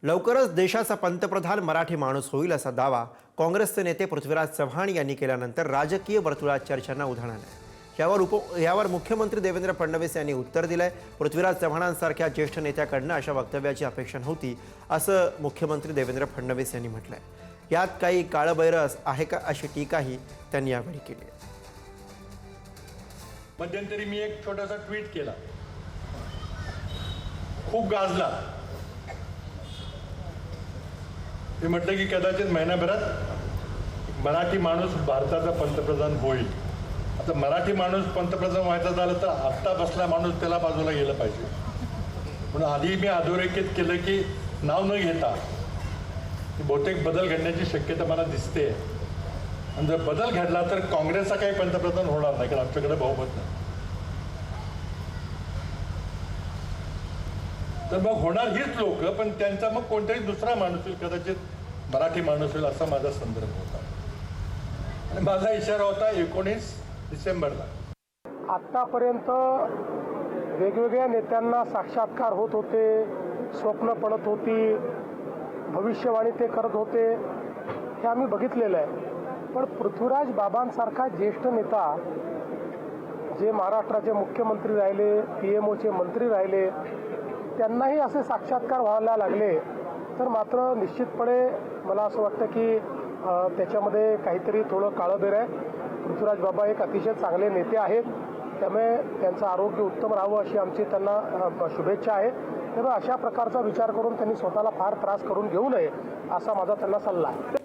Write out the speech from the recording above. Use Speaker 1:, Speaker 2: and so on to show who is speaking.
Speaker 1: लवकरच देशाचा पंतप्रधान मराठी माणूस होईल असा दावा काँग्रेसचे नेते पृथ्वीराज चव्हाण यांनी केल्यानंतर राजकीय वर्तुळात चर्चांना उधाण आलंय। यावर मुख्यमंत्री देवेंद्र फडणवीस यांनी उत्तर दिलंय। पृथ्वीराज चव्हाणांसारख्या ज्येष्ठ नेत्याकडनं अशा वक्तव्याची अपेक्षा नव्हती असं मुख्यमंत्री देवेंद्र फडणवीस यांनी म्हटलंय। यात काही काळबैरस आहे का अशी टीकाही त्यांनी यावेळी केली।
Speaker 2: मध्यंतरी मी एक छोटासा ट्विट केला, खूप गाजला। मी म्हटलं की कदाचित महिनाभरात मराठी माणूस भारताचा पंतप्रधान होईल। आता मराठी माणूस पंतप्रधान व्हायचा झाला तर आत्ता बसला माणूस त्याला बाजूला गेलं पाहिजे, म्हणून आधी मी अधोरेखित केलं की नाव न घेता बहुतेक बदल घडण्याची शक्यता मला दिसते। आणि जर बदल घडला तर काँग्रेसचा काही पंतप्रधान होणार नाही, कारण आमच्याकडे बहुमत नाही। तर मग होणार हीच लोक, पण त्यांचा मग कोणताही दुसरा माणूस होईल, कदाचित मराठी माणूस होईल असा माझा संदर्भ होता। आणि माझा इशारा होता 19 डिसेंबरला।
Speaker 3: आत्तापर्यंत वेगवेगळ्या नेत्यांना साक्षात्कार होत होते, स्वप्न पडत होती, भविष्यवाणी ते करत होते, हे आम्ही बघितलेलं आहे। पण पृथ्वीराज बाबांसारखा ज्येष्ठ नेता जे महाराष्ट्राचे मुख्यमंत्री राहिले, PMOचे मंत्री राहिले, त्यांनाही असे साक्षात्कार व्हायला लागले तर मात्र निश्चितपणे मला असं वाटतं की त्याच्यामध्ये काहीतरी थोडं काळबेर आहे। पृथ्वीराज बाबा एक अतिशय चांगले नेते आहेत, त्यामुळे त्यांचं आरोग्य उत्तम राहावं अशी आमची त्यांना शुभेच्छा आहे। त्यामुळे अशा प्रकारचा विचार करून त्यांनी स्वतःला फार त्रास करून घेऊ नये असा माझा त्यांना सल्ला आहे।